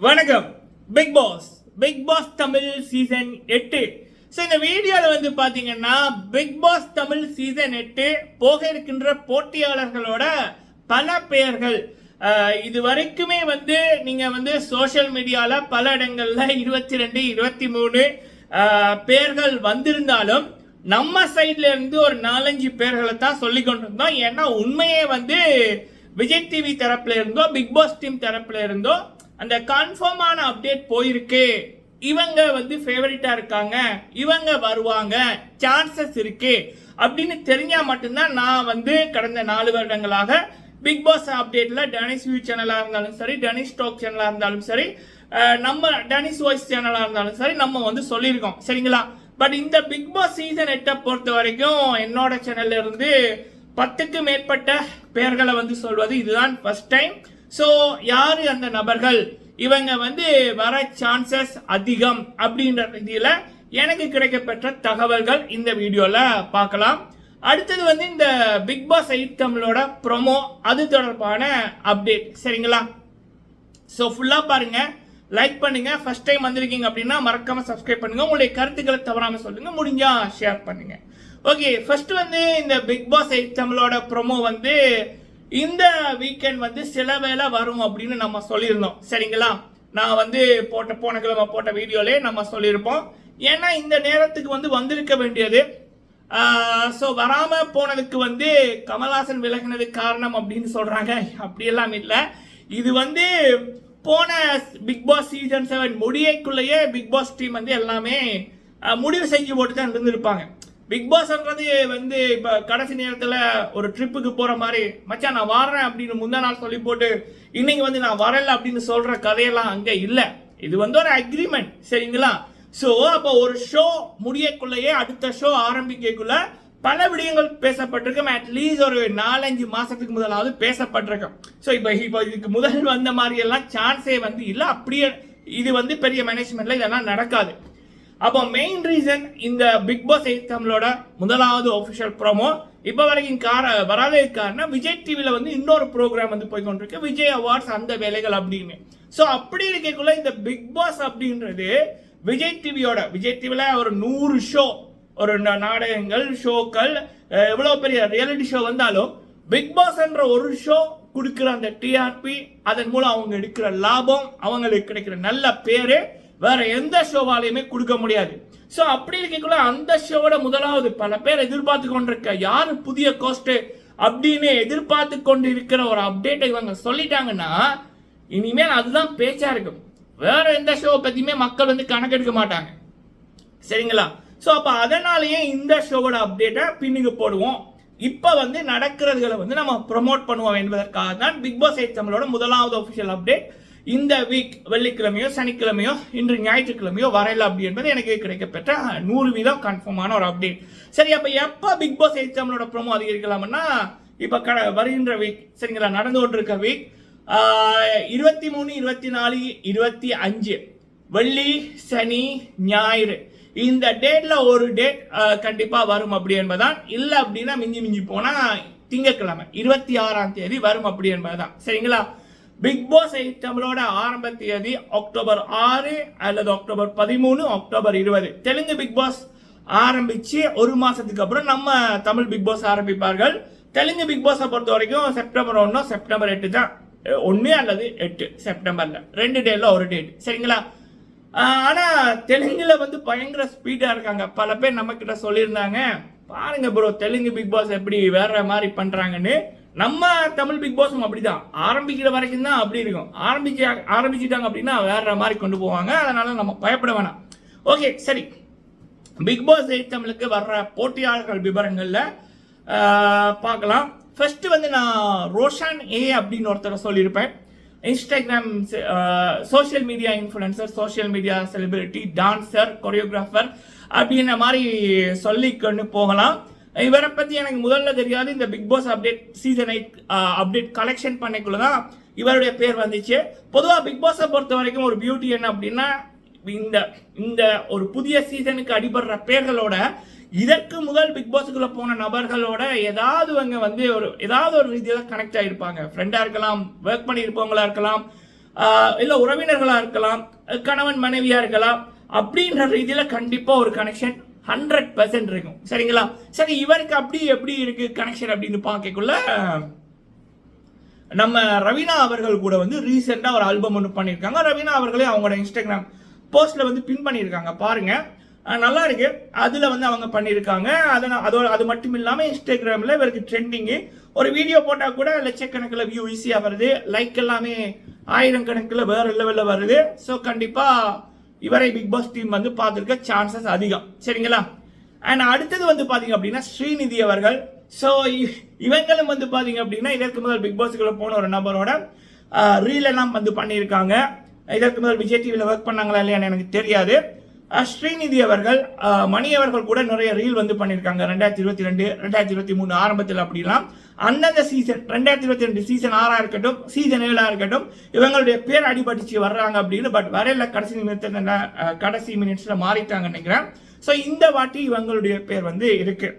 வணக்கம். Bigg Boss Tamil season 8. So இந்த வீடியோவில் வந்து பார்த்தீங்கன்னா பிக் பாஸ் தமிழ் சீசன் 8 போக இருக்கின்ற போட்டியாளர்களோட பல பெயர்கள் இது வரைக்குமே வந்து நீங்கள் வந்து சோஷியல் மீடியாவில் பல இடங்களில் 22 23 பேர்கள் வந்திருந்தாலும் நம்ம சைட்ல இருந்து ஒரு 4-5 பேர்களை தான் சொல்லி கொண்டிருந்தோம். ஏன்னா உண்மையே வந்து விஜய் டிவி தரப்புல இருந்தோ பிக் பாஸ் டீம் தரப்புல இருந்தோ அந்த கன்ஃபார்மான அப்டேட் போயிருக்கு, இவங்க வந்து ஃபேவரட்டா இருக்காங்க, இவங்க வருவாங்க, சான்சஸ் இருக்கு அப்படின்னு தெரிஞ்சா மட்டும்தான் நான் வந்து கடந்த 4 வருடங்களாக பிக் பாஸ் அப்டேட்ல டனிஷ் வியூ சேனலா இருந்தாலும் சரி, டனிஷ் டாக் சேனலா இருந்தாலும் சரி, நம்ம டனிஷ் வாய்ஸ் சேனலா இருந்தாலும் சரி நம்ம வந்து சொல்லியிருக்கோம். சரிங்களா? பட் இந்த பிக் பாஸ் சீசன் 8 பொறுத்த வரைக்கும் என்னோட சேனல்ல இருந்து 10க்கு மேற்பட்ட பெயர்களை வந்து சொல்வது இதுதான் ஃபர்ஸ்ட் டைம். ஸோ யாரு அந்த நபர்கள், இவங்க வந்து வர சான்சஸ் அதிகம் அப்படின்ற ரீதியில் எனக்கு கிடைக்கப்பெற்ற தகவல்கள் இந்த வீடியோல பார்க்கலாம். அடுத்தது வந்து இந்த பிக் பாஸ் 8 தமிழோட ப்ரோமோ, அது தொடர்பான அப்டேட். சரிங்களா? ஸோ ஃபுல்லா பாருங்க, லைக் பண்ணுங்க. ஃபர்ஸ்ட் டைம் வந்திருக்கீங்க அப்படின்னா மறக்காம சப்ஸ்கிரைப் பண்ணுங்க. உங்களுடைய கருத்துக்களை தவறாம சொல்லுங்க, முடிஞ்சா ஷேர் பண்ணுங்க. ஓகே, ஃபர்ஸ்ட் வந்து இந்த பிக் பாஸ் 8 தமிழோட ப்ரோமோ வந்து இந்த வீக்கெண்ட் வந்து சில வேளை வரும் அப்படின்னு நம்ம சொல்லியிருந்தோம். சரிங்களா? நான் வந்து போன கிழமை போட்ட வீடியோலே நம்ம சொல்லியிருப்போம். ஏன்னா இந்த நேரத்துக்கு வந்து வந்திருக்க வேண்டியது. ஸோ வராம போனதுக்கு வந்து கமல்ஹாசன் விலகினது காரணம் அப்படின்னு சொல்றாங்க. அப்படியெல்லாம் இல்லை. இது வந்து போன பிக் பாஸ் சீசன் 7 முடியக்குள்ளேயே பிக் பாஸ் டீம் வந்து எல்லாமே முடிவு செஞ்சு போட்டு தான் இருந்திருப்பாங்க. பிக் பாஸ்ன்றது வந்து இப்போ கடைசி நேரத்தில் ஒரு ட்ரிப்புக்கு போகிற மாதிரி, மச்சான் நான் வரேன் அப்படின்னு முந்தா நாள் சொல்லி போட்டு இன்னைக்கு வந்து நான் வரல அப்படின்னு சொல்கிற கதையெல்லாம் அங்கே இல்லை. இது வந்து ஒரு அக்ரிமெண்ட். சரிங்களா? ஸோ அப்போ ஒரு ஷோ முடியக்குள்ளேயே அடுத்த ஷோ ஆரம்பிக்கக்குள்ள பல விடயங்கள் பேசப்பட்டிருக்கும். அட்லீஸ்ட் ஒரு 4-5 மாதத்துக்கு முதலாவது பேசப்பட்டிருக்கும். ஸோ இப்போ இதுக்கு முதல் வந்த மாதிரி எல்லாம் சான்ஸே வந்து இல்லை. அப்படியே இது வந்து பெரிய மேனேஜ்மெண்ட்ல இதெல்லாம் நடக்காது. அப்போ மெயின் ரீசன் இந்த பிக் பாஸ் 8 தமிழோட முதலாவது ஒஃபிஷியல் ப்ரோமோ இப்போ வரைக்கும் வராதே காரணம் விஜய் டிவியில் வந்து இன்னொரு ப்ரோக்ராம் வந்து போய் கொண்டிருக்கு, விஜய் அவார்ட்ஸ் அந்த வேலைகள் அப்படின்னு. ஸோ அப்படி இருக்கக்குள்ள இந்த பிக் பாஸ் அப்படின்றது விஜய் டிவியில் ஒரு 100 ஷோ, ஒரு நாடகங்கள், ஷோக்கள், எவ்வளோ பெரிய ரியாலிட்டி ஷோ வந்தாலும் பிக் பாஸ் என்ற ஒரு ஷோ கொடுக்குற அந்த டிஆர்பி, அதன் மூலம் அவங்க எடுக்கிற லாபம், அவங்களுக்கு கிடைக்கிற நல்ல பேரு வேற எந்த ஷோவாலையுமே கொடுக்க முடியாது. ஸோ அப்படி இருக்கக்குள்ள அந்த ஷோவோட முதலாவது பல பேர் எதிர்பார்த்து கொண்டிருக்க யாரு புதிய கோஸ்ட் அப்படின்னு எதிர்பார்த்து கொண்டு இருக்கிற ஒரு அப்டேட்டை இவங்க சொல்லிட்டாங்கன்னா இனிமேல் அதுதான் பேச்சா இருக்கும். வேற எந்த ஷோவை பத்தியுமே மக்கள் வந்து கணக்கெடுக்க மாட்டாங்க. சரிங்களா? ஸோ அப்போ அதனாலேயே இந்த ஷோவோட அப்டேட்டை பின்னுக்கு போடுவோம். இப்போ வந்து நடக்கிறதுகளை வந்து நம்ம ப்ரொமோட் பண்ணுவோம் என்பதற்காக தான் பிக் பாஸ் 8 தமிழோட முதலாவது ஒஃபிஷியல் அப்டேட் இந்த வீக் வெள்ளிக்கிழமையோ சனிக்கிழமையோ இன்று ஞாயிற்றுக்கிழமையோ வரையில அப்படி என்பது எனக்கு கிடைக்கப்பெற்ற 100% கன்ஃபார்மான ஒரு அப்டேட். சரி, அப்போ எப்போ பிக் பாஸ் 8 தமிழோட ப்ரோமோ அதிகரிக்கலாம்னா இப்போ வருகின்ற வீக், சரிங்களா, நடந்து கொண்டிருக்க வீக் 23, 24, 25 வெள்ளி சனி ஞாயிறு இந்த டேட்ல ஒரு டேட் கண்டிப்பா வரும் அப்படி என்பதுதான். இல்லை அப்படின்னா மிஞ்சி போனா திங்கட்கிழமை 26ஆம் தேதி வரும் அப்படி என்பதுதான். சரிங்களா? பிக் பாஸ் 8 தமிழோட ஆரம்ப தேதி அக்டோபர் 6 அல்லது October 13, October 20. Telugu Bigg Boss ஆரம்பிச்சு ஒரு மாசத்துக்கு அப்புறம் நம்ம தமிழ் பிக் பாஸ் ஆரம்பிப்பார்கள். தெலுங்கு பிக் பாஸை பொறுத்த வரைக்கும் செப்டம்பர் 1, செப்டம்பர் 8 தான். 1 அல்லது 8 செப்டம்பர்ல 2 டேட்ல ஒரு டேட். சரிங்களா? ஆனா தெலுங்குல வந்து பயங்கர ஸ்பீடா இருக்காங்க. பல பேர் நம்ம கிட்ட சொல்லியிருந்தாங்க, பாருங்க ப்ரோ தெலுங்கு பிக் பாஸ் எப்படி வேற மாதிரி பண்றாங்கன்னு. நம்ம தமிழ் பிக் பாஸும் அப்படிதான், ஆரம்பிக்கிற வரைக்கும் தான் அப்படி இருக்கும். ஆரம்பிச்சுட்டாங்க அப்படின்னா வேற மாதிரி கொண்டு போவாங்க. அதனால நம்ம பயப்பட வேணாம். ஓகே, சரி, பிக் பாஸ் 8 தமிழுக்கு வர்ற போட்டியாளர்கள் விவரங்கள்ல பார்க்கலாம். ஃபர்ஸ்ட் வந்து நான் ரோஷன் ஏ அப்படின்னு ஒருத்தரை சொல்லியிருப்பேன். Instagram social media influencer, social media celebrity, dancer, choreographer அப்படின்ற மாதிரி சொல்லிக்கொண்டு போகலாம். இவரை பத்தி எனக்கு முதல்ல தெரியாது. இந்த Bigg Boss update season 8 update collection பண்ணக்குள்ளதான் இவருடைய பேர் வந்துச்சு. பொதுவாக பிக் பாஸை பொறுத்த வரைக்கும் ஒரு பியூட்டி என்ன அப்படின்னா இந்த ஒரு புதிய சீசனுக்கு அடிபடுற பேர்களோட இதற்கு முதல் பிக் பாஸுக்குள்ள போன நபர்களோட ஏதாவது வந்து ஏதாவது ஒரு ரீதியில கனெக்ட் ஆகிருப்பாங்க. ஃப்ரெண்டா இருக்கலாம், ஒர்க் பண்ணி இருப்பவங்களா இருக்கலாம், இல்லை உறவினர்களாக இருக்கலாம், கணவன் மனைவியாக இருக்கலாம். அப்படின்ற ரீதியில் கண்டிப்பாக ஒரு கனெக்ஷன் 100% இருக்கும். சரிங்களா? சரி, இவருக்கு அப்படி எப்படி இருக்கு கனெக்ஷன் அப்படின்னு பார்க்கக்குள்ள நம்ம ரவீனா அவர்கள் கூட வந்து ரீசெண்டாக ஒரு ஆல்பம் ஒன்று பண்ணியிருக்காங்க. ரவீனா அவர்களே அவங்களோட இன்ஸ்டாகிராம் போஸ்ட்ல வந்து பின் பண்ணியிருக்காங்க, பாருங்க, நல்லா இருக்கு. அதில் வந்து அவங்க பண்ணியிருக்காங்க. அது மட்டும் இல்லாமல் இன்ஸ்டாகிராமில் இவருக்கு ட்ரெண்டிங்கு ஒரு வீடியோ போட்டால் கூட லட்சக்கணக்கில் வியூ ஈஸியாக வருது, லைக் எல்லாமே 1000 கணக்கில் வேறு லெவலில் வருது. ஸோ கண்டிப்பாக இவரை பிக் பாஸ் டீம் வந்து பார்த்துருக்க சான்சஸ் அதிகம். சரிங்களா? அண்ட் அடுத்தது வந்து பார்த்தீங்க அப்படின்னா ஸ்ரீநிதி அவர்கள். ஸோ இவங்களும் வந்து பார்த்தீங்க அப்படின்னா இதற்கு முதல் பிக் பாஸ்க்குள்ள போன ஒரு நபரோட ரீல் எல்லாம் வந்து பண்ணியிருக்காங்க. இதற்கு முதல் விஜய் டிவியில் ஒர்க் பண்ணாங்களா இல்லையான்னு எனக்கு தெரியாது. ஸ்ரீநிதி அவர்கள் மணி அவர்கள் கூட நிறைய ரீல் வந்து பண்ணியிருக்காங்க 2022 2023 ஆரம்பத்தில். அப்படிலாம் அந்தந்த சீசன் 2022 சீசன் 6 இருக்கட்டும், சீசன் 7 இருக்கட்டும், இவங்களுடைய பேர் அடிபட்டுச்சு வர்றாங்க அப்படின்னு. பட் வரையில கடைசி மினிட்ஸ்ல மாறிட்டாங்க நினைக்கிறேன். ஸோ இந்த வாட்டி இவங்களுடைய பேர் வந்து இருக்கு.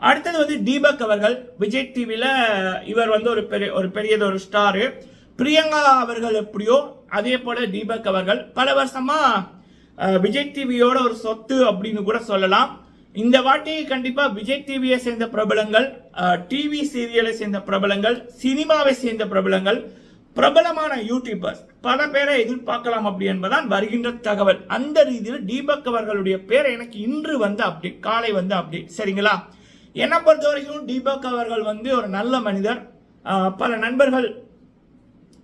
அடுத்தது வந்து தீபக் அவர்கள். விஜய் டிவியில் இவர் வந்து ஒரு பெரியதொரு ஸ்டாரு. பிரியங்கா அவர்கள் எப்படியோ அதே போல தீபக் அவர்கள் பல வருஷமா விஜய் டிவியோட ஒரு சொத்து அப்படின்னு கூட சொல்லலாம். இந்த வாட்டி கண்டிப்பா விஜய் டிவியை சேர்ந்த பிரபலங்கள், டிவி சீரியலை சேர்ந்த பிரபலங்கள், சினிமாவை சேர்ந்த பிரபலங்கள், பிரபலமான யூடியூபர்ஸ் பல பேரை எதிர்பார்க்கலாம் அப்படி என்பதான் வருகின்ற தகவல். அந்த ரீதியில் தீபக் அவர்களுடைய பேர் எனக்கு இன்று வந்து அப்டேட், காலை வந்து அப்டேட். சரிங்களா? என்னை பொறுத்த வரைக்கும் தீபக் அவர்கள் வந்து ஒரு நல்ல மனிதர். பல நண்பர்கள்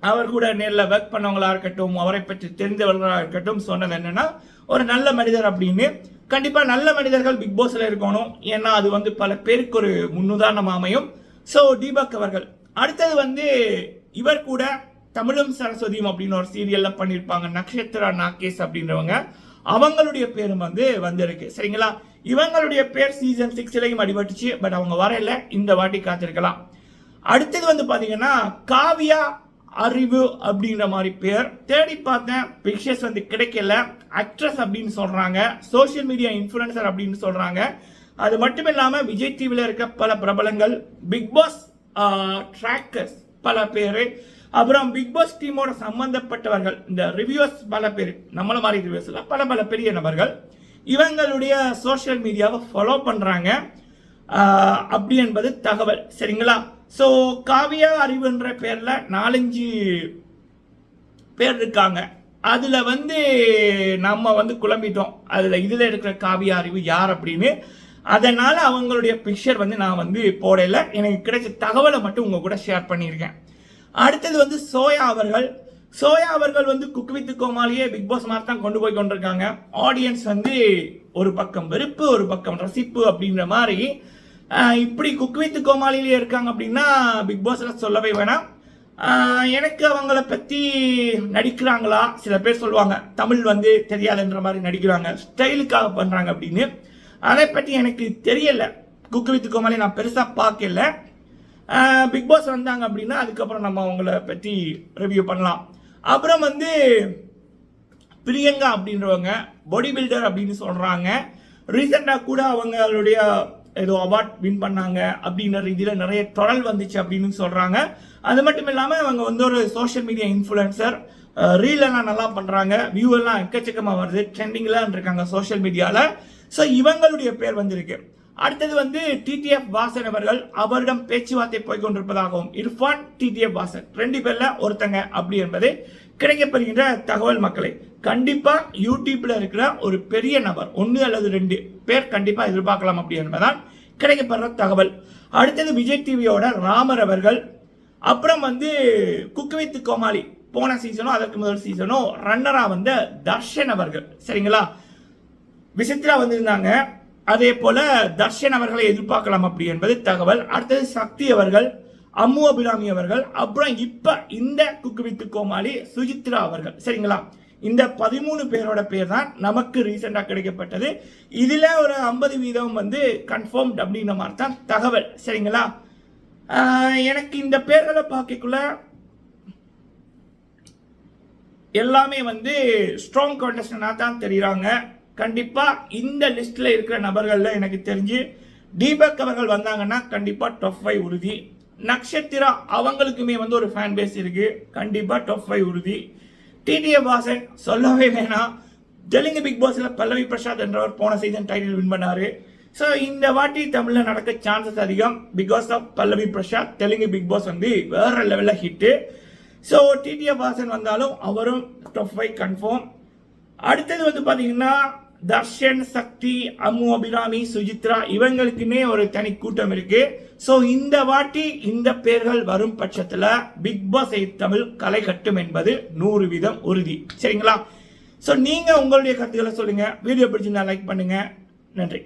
அவர் கூட நேரில் ஒர்க் பண்ணவங்களா இருக்கட்டும், அவரை பற்றி தெரிந்தவர்களாக இருக்கட்டும் சொன்னது என்னன்னா ஒரு நல்ல மனிதர் அப்படின்னு. கண்டிப்பாக நல்ல மனிதர்கள் பிக் பாஸ்ல இருக்கணும், ஏன்னா அது வந்து பல பேருக்கு ஒரு முன்னுதாரணம் அமையும். ஸோ தீபக் அவர்கள். அடுத்தது வந்து இவர் கூட தமிழும் சரஸ்வதியும் அப்படின்னு ஒரு சீரியல்ல பண்ணியிருப்பாங்க, நக்ஷத்ரா நாகேஷ் அப்படின்றவங்க. அவங்களுடைய பேரும் வந்து வந்திருக்கு. சரிங்களா? இவங்களுடைய பேர் சீசன் 6 அடிபட்டுச்சு. பட் அவங்க வரையில இந்த வாட்டி காத்திருக்கலாம். அடுத்தது வந்து பாத்தீங்கன்னா காவியா அறிவு அப்படின்ற மாதிரி பேர் தேடி பார்த்தேன், பிக்சர்ஸ் வந்து கிடைக்கல. ஆக்ட்ரஸ் அப்படின்னு சொல்றாங்க, சோசியல் மீடியா இன்ஃபுளுசர் அப்படின்னு சொல்றாங்க. அது மட்டும் இல்லாம விஜய் டிவில இருக்க பல பிரபலங்கள், பிக் பாஸ் ட்ராக்கர்ஸ் பல பேர், அப்புறம் பிக் பாஸ் டீமோட சம்பந்தப்பட்டவர்கள், இந்த ரிவ்யூஸ் பல பேர், நம்மள மாதிரி ரிவ்யூஸ்ல பல பெரிய நபர்கள் இவங்களுடைய சோசியல் மீடியாவை ஃபாலோ பண்றாங்க அப்படி என்பது தகவல். சரிங்களா? ஸோ காவியா அறிவுன்ற பேர்ல 4-5 பேர் இருக்காங்க. அதுல வந்து நம்ம வந்து குழம்பிட்டோம், இதுல இருக்கிற காவியா அறிவு யார் அப்படின்னு. அதனால அவங்களுடைய பிக்சர் வந்து நான் வந்து போடல, எனக்கு கிடைச்ச தகவலை மட்டும் உங்க கூட ஷேர் பண்ணியிருக்கேன். அடுத்தது வந்து சோயா அவர்கள் வந்து குக் வித் கோமாளியே பிக் பாஸ் மாதிரி தான் கொண்டு போய் கொண்டிருக்காங்க. ஆடியன்ஸ் வந்து ஒரு பக்கம் வெறுப்பு, ஒரு பக்கம் ரசிப்பு அப்படின்ற மாதிரி இப்படி குக் வித் கோமாளிலேயே இருக்காங்க அப்படின்னா பிக் பாஸ்ல சொல்லவே வேணாம். எனக்கு அவங்கள பத்தி நடிக்கிறாங்களா, சில பேர் சொல்லுவாங்க தமிழ் வந்து தெரியாதுன்ற மாதிரி நடிக்கிறாங்க, ஸ்டைலுக்காக பண்றாங்க அப்படின்னு. அதை பற்றி எனக்கு தெரியல. குக் வித் கோமாளி நான் பெருசா பார்க்கல. பிக் பாஸ் வந்தாங்க அப்படின்னா அதுக்கப்புறம் நம்ம அவங்கள பற்றி ரிவ்யூ பண்ணலாம். அப்புறம் வந்து பிரியங்கா அப்படின்றவங்க பாடி பில்டர் அப்படின்னு சொல்றாங்க. ரீசெண்டா கூட அவங்களுடைய ஏதோ அவார்ட் வின் பண்ணாங்க அப்படின்ற ரீதியில் நிறைய தொடல் வந்துச்சு அப்படின்னு சொல்றாங்க. அது மட்டும் இல்லாமல் அவங்க வந்து ஒரு சோஷியல் மீடியா இன்ஃப்ளூயன்சர், ரீல் எல்லாம் நல்லா பண்றாங்க, வியூ எல்லாம் எக்கச்சக்கமாக வருது, ட்ரெண்டிங்லாம் இருக்காங்க சோஷியல் மீடியாவில். ஸோ இவங்களுடைய பேர் வந்திருக்கு. அடுத்தது வந்து டிடிஎஃப் வாசன் அவர்கள், அவரிடம் பேச்சுவார்த்தை போய்கொண்டிருப்பதாகவும், இர்ஃபான் டிடிஎஃப் வாசன் 2 பேர்ல ஒருத்தங்க அப்படி என்பது கிடைக்கப்பெறுகின்ற தகவல். மக்களை கண்டிப்பா யூடியூப்ல இருக்கிற ஒரு பெரிய நபர் 1 அல்லது 2 பேர் கண்டிப்பா எதிர்பார்க்கலாம் அப்படி என்பதால் கிடைக்கப்படுற தகவல். அடுத்தது விஜய் டிவியோட ராமர் அவர்கள், அப்புறம் வந்து குக் வித் கோமாளி போன சீசனோ அதற்கு முதல் சீசனோ ரன்னரா வந்த தர்ஷன் அவர்கள். சரிங்களா? விசித்ரா வந்திருந்தாங்க, அதே போல தர்ஷன் அவர்களை எதிர்பார்க்கலாம் அப்படி என்பது தகவல். அடுத்தது சக்தி அவர்கள், அம்மு அபிராமி அவர்கள், அப்புறம் இப்ப இந்த குக் வித் கோமாளி சுஜித்ரா அவர்கள். சரிங்களா? இந்த 13 பேரோட பேர் தான் நமக்கு ரீசெண்டா கிடைக்கப்பட்டது. இதுல ஒரு 50% வந்து கன்ஃபார்ம் அப்படின்ற மாதிரி தான் தகவல். சரிங்களா? எனக்கு இந்த பேர்களை பார்க்கக்குள்ள எல்லாமே வந்து ஸ்ட்ராங் கான்டெஸ்டன்டா தான் தெரியுறாங்க. கண்டிப்பா இந்த லிஸ்ட்ல இருக்கிற நபர்கள்ல எனக்கு தெரிஞ்சு தீபக் அவர்கள் வந்தாங்கன்னா கண்டிப்பா டாப் 5 உறுதி. நக்ஷத்திரா அவங்களுக்குமே வந்து ஒரு ஃபேன் பேஸ் இருக்கு. கண்டிப்பா டாப் 5 உறுதி. டிடிஎஃப் வாசன் சொல்லவே வேணாம். தெலுங்கு பிக் பாஸ்ல பல்லவி பிரசாத் என்றவர் போன சீசன் டைட்டில் வின் பண்ணாரு. ஸோ இந்த வாட்டி தமிழ்ல நடக்க சான்சஸ் அதிகம். Because of Pallavi Prasad Telugu Bigg Boss வந்து வேற லெவலில் ஹிட்டு. ஸோ டிடிஎஃப் வாசன் வந்தாலும் அவரும் டாப் 5 கன்ஃபார்ம். அடுத்தது வந்து பார்த்தீங்கன்னா தர்ஷன், சக்தி, அம்மு அபிராமி, சுஜித்ரா இவங்களுக்குன்னே ஒரு தனி கூட்டம் இருக்கு. ஸோ இந்த வாட்டி இந்த பேர்கள் வரும் பட்சத்தில் பிக் பாஸ் தமிழ் களை கட்டும் என்பது 100% உறுதி. சரிங்களா? ஸோ நீங்க உங்களுடைய கருத்துக்களை சொல்லுங்க. வீடியோ பிடிச்சிருந்தா லைக் பண்ணுங்க. நன்றி.